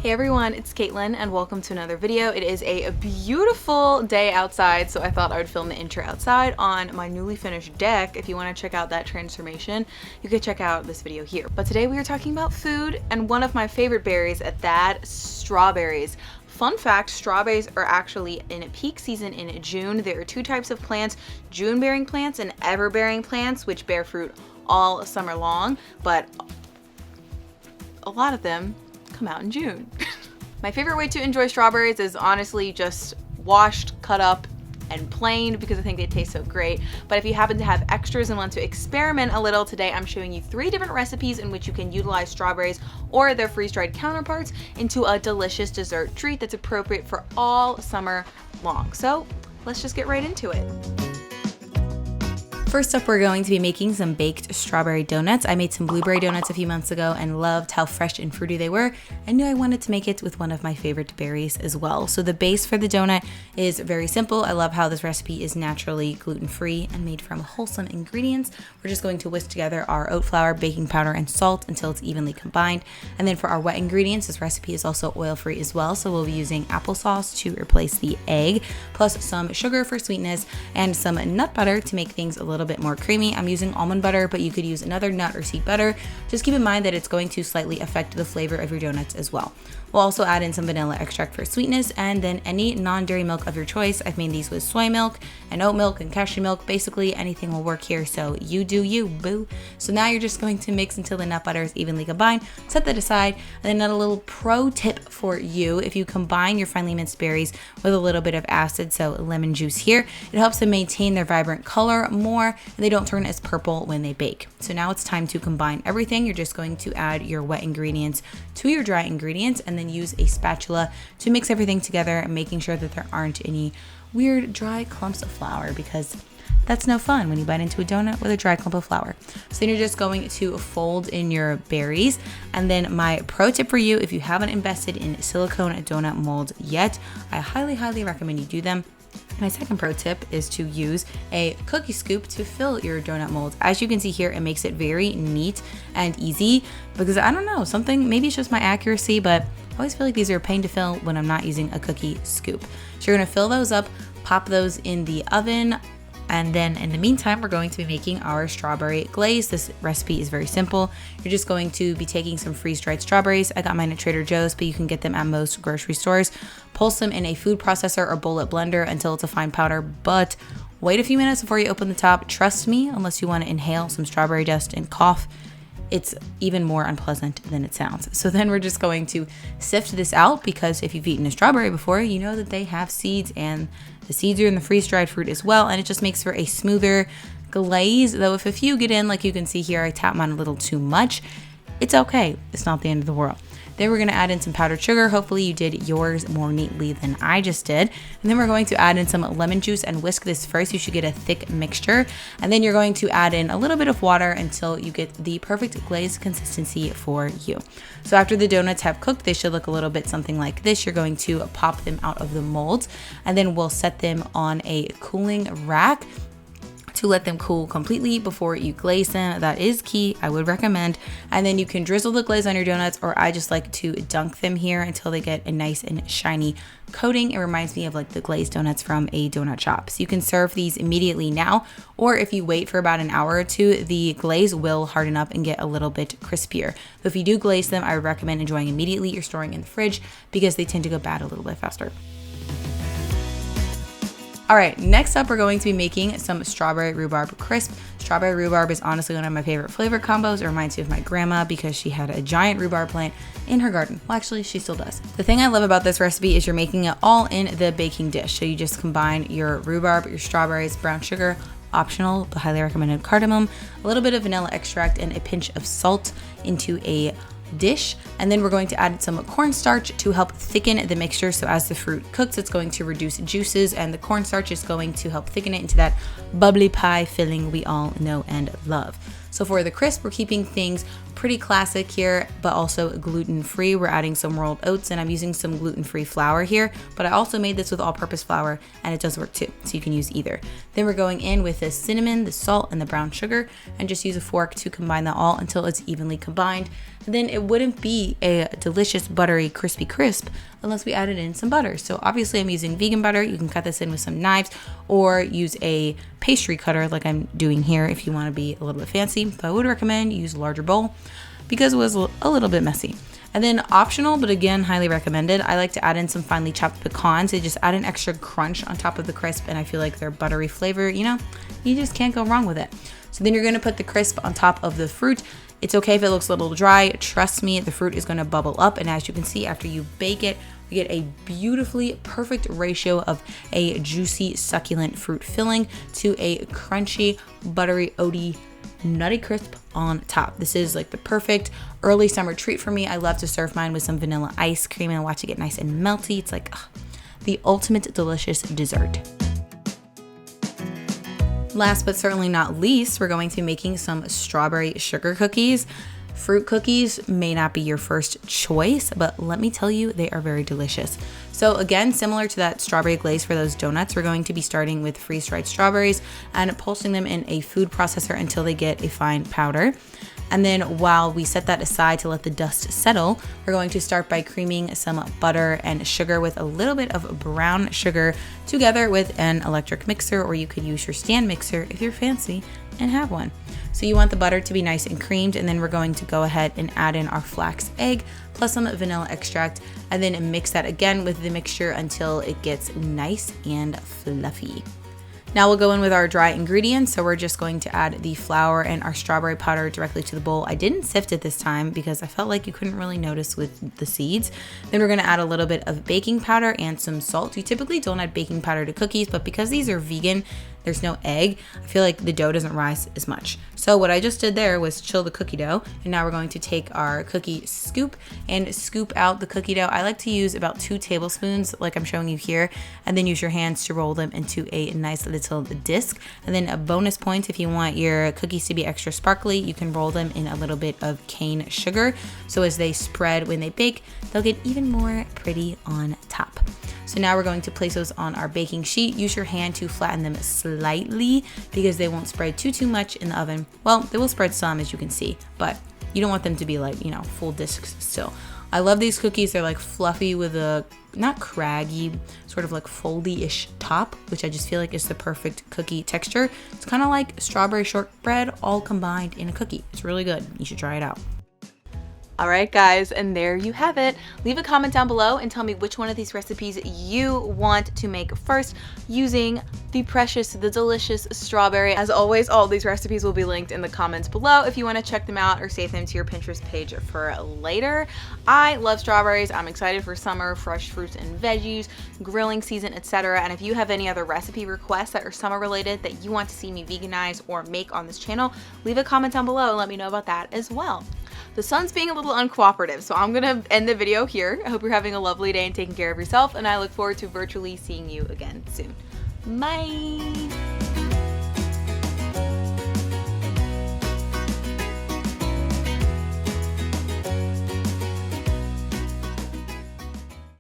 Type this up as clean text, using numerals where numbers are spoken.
Hey everyone, it's Caitlin and welcome to another video. It is a beautiful day outside, so I thought I would film the intro outside on my newly finished deck. If you want to check out that transformation, you could check out this video here. But today we are talking about food and one of my favorite berries at that, strawberries. Fun fact, strawberries are actually in peak season in June. There are two types of plants, June-bearing plants and ever-bearing plants, which bear fruit all summer long, but a lot of them come out in June. My favorite way to enjoy strawberries is honestly just washed, cut up, and plain because I think they taste so great. But if you happen to have extras and want to experiment a little, today I'm showing you 3 different recipes in which you can utilize strawberries or their freeze-dried counterparts into a delicious dessert treat that's appropriate for all summer long. So let's just get right into it. First up, we're going to be making some baked strawberry donuts. I made some blueberry donuts a few months ago and loved how fresh and fruity they were. I knew I wanted to make it with one of my favorite berries as well. So the base for the donut is very simple. I love how this recipe is naturally gluten-free and made from wholesome ingredients. We're just going to whisk together our oat flour, baking powder, and salt until it's evenly combined. And then for our wet ingredients, this recipe is also oil-free as well. So we'll be using applesauce to replace the egg, plus some sugar for sweetness and some nut butter to make things a little bit more creamy. I'm using almond butter, but you could use another nut or seed butter. Just keep in mind that it's going to slightly affect the flavor of your donuts as well. We'll also add in some vanilla extract for sweetness and then any non-dairy milk of your choice. I've made these with soy milk and oat milk and cashew milk. Basically anything will work here, so you do you, boo. So now you're just going to mix until the nut butter is evenly combined. Set that aside, and then another little pro tip for you: if you combine your finely minced berries with a little bit of acid, so lemon juice here, it helps them maintain their vibrant color more and they don't turn as purple when they bake. So now it's time to combine everything. You're just going to add your wet ingredients to your dry ingredients and then use a spatula to mix everything together and making sure that there aren't any weird dry clumps of flour, because that's no fun when you bite into a donut with a dry clump of flour. So then you're just going to fold in your berries. And then my pro tip for you, if you haven't invested in silicone donut molds yet, I highly recommend you do them. My second pro tip is to use a cookie scoop to fill your donut molds. As you can see here, it makes it very neat and easy because I don't know, maybe it's just my accuracy, but I always feel like these are a pain to fill when I'm not using a cookie scoop. So you're gonna fill those up, pop those in the oven, and then in the meantime, we're going to be making our strawberry glaze. This recipe is very simple. You're just going to be taking some freeze-dried strawberries. I got mine at Trader Joe's, but you can get them at most grocery stores. Pulse them in a food processor or bullet blender until it's a fine powder, but wait a few minutes before you open the top. Trust me, unless you want to inhale some strawberry dust and cough, it's even more unpleasant than it sounds. So then we're just going to sift this out, because if you've eaten a strawberry before, you know that they have seeds, and the seeds are in the freeze-dried fruit as well, and it just makes for a smoother glaze. Though if a few get in, like you can see here, I tap mine a little too much. It's okay. It's not the end of the world. Then we're going to add in some powdered sugar. Hopefully you did yours more neatly than I just did. And then we're going to add in some lemon juice and whisk this first. You should get a thick mixture. And then you're going to add in a little bit of water until you get the perfect glaze consistency for you. So after the donuts have cooked, they should look a little bit something like this. You're going to pop them out of the molds, and then we'll set them on a cooling rack to let them cool completely before you glaze them. That is key, I would recommend. And then you can drizzle the glaze on your donuts, or I just like to dunk them here until they get a nice and shiny coating. It reminds me of like the glazed donuts from a donut shop. So you can serve these immediately now, or if you wait for about an hour or two, the glaze will harden up and get a little bit crispier. But if you do glaze them, I would recommend enjoying immediately or storing in the fridge, because they tend to go bad a little bit faster. All right, next up, we're going to be making some strawberry rhubarb crisp. Strawberry rhubarb is honestly one of my favorite flavor combos. It reminds me of my grandma because she had a giant rhubarb plant in her garden. Well, actually, she still does. The thing I love about this recipe is you're making it all in the baking dish. So you just combine your rhubarb, your strawberries, brown sugar, optional, but highly recommended cardamom, a little bit of vanilla extract, and a pinch of salt into a dish. And then we're going to add some cornstarch to help thicken the mixture. So as the fruit cooks, it's going to reduce juices, and the cornstarch is going to help thicken it into that bubbly pie filling we all know and love. So for the crisp, we're keeping things pretty classic here, but also gluten-free. We're adding some rolled oats, and I'm using some gluten-free flour here, but I also made this with all-purpose flour, and it does work too, so you can use either. Then we're going in with the cinnamon, the salt, and the brown sugar, and just use a fork to combine that all until it's evenly combined. then it wouldn't be a delicious, buttery, crispy crisp unless we added in some butter. So obviously I'm using vegan butter. You can cut this in with some knives or use a pastry cutter like I'm doing here if you want to be a little bit fancy. But I would recommend you use a larger bowl because it was a little bit messy. And then optional, but again, highly recommended, I like to add in some finely chopped pecans. They just add an extra crunch on top of the crisp, and I feel like their buttery flavor, you know, you just can't go wrong with it. So then you're gonna put the crisp on top of the fruit. It's okay if it looks a little dry. Trust me, the fruit is gonna bubble up, and as you can see, after you bake it, we get a beautifully perfect ratio of a juicy, succulent fruit filling to a crunchy, buttery, oaty, nutty crisp on top. This is like the perfect early summer treat for me. I love to serve mine with some vanilla ice cream and watch it get nice and melty. It's like the ultimate delicious dessert. Last but certainly not least, we're going to be making some strawberry sugar cookies. Fruit cookies may not be your first choice, but let me tell you, they are very delicious. So again, similar to that strawberry glaze for those donuts, we're going to be starting with freeze-dried strawberries and pulsing them in a food processor until they get a fine powder. And then while we set that aside to let the dust settle, we're going to start by creaming some butter and sugar with a little bit of brown sugar together with an electric mixer, or you could use your stand mixer if you're fancy and have one. So you want the butter to be nice and creamed, and then we're going to go ahead and add in our flax egg plus some vanilla extract, and then mix that again with the mixture until it gets nice and fluffy. Now we'll go in with our dry ingredients. So we're just going to add the flour and our strawberry powder directly to the bowl. I didn't sift it this time because I felt like you couldn't really notice with the seeds. Then we're gonna add a little bit of baking powder and some salt. You typically don't add baking powder to cookies, but because these are vegan, there's no egg, I feel like the dough doesn't rise as much. So what I just did there was chill the cookie dough, and now we're going to take our cookie scoop and scoop out the cookie dough. I like to use about 2 tablespoons like I'm showing you here, and then use your hands to roll them into a nice little disc. And then a bonus point, if you want your cookies to be extra sparkly, you can roll them in a little bit of cane sugar. So as they spread when they bake, they'll get even more pretty on top. So now we're going to place those on our baking sheet. Use your hand to flatten them slightly because they won't spread too much in the oven. Well, they will spread some, as you can see, but you don't want them to be like, you know, full discs still. I love these cookies. They're like fluffy with a, not craggy, sort of like foldy-ish top, which I just feel like is the perfect cookie texture. It's kind of like strawberry shortbread all combined in a cookie. It's really good. You should try it out. All right, guys, and there you have it. Leave a comment down below and tell me which one of these recipes you want to make first using the precious, the delicious strawberry. As always, all these recipes will be linked in the comments below if you want to check them out or save them to your Pinterest page for later. I love strawberries. I'm excited for summer, fresh fruits and veggies, grilling season, etc. And if you have any other recipe requests that are summer related that you want to see me veganize or make on this channel, leave a comment down below and let me know about that as well. The sun's being a little uncooperative, so I'm gonna end the video here. I hope you're having a lovely day and taking care of yourself, and I look forward to virtually seeing you again soon. Bye!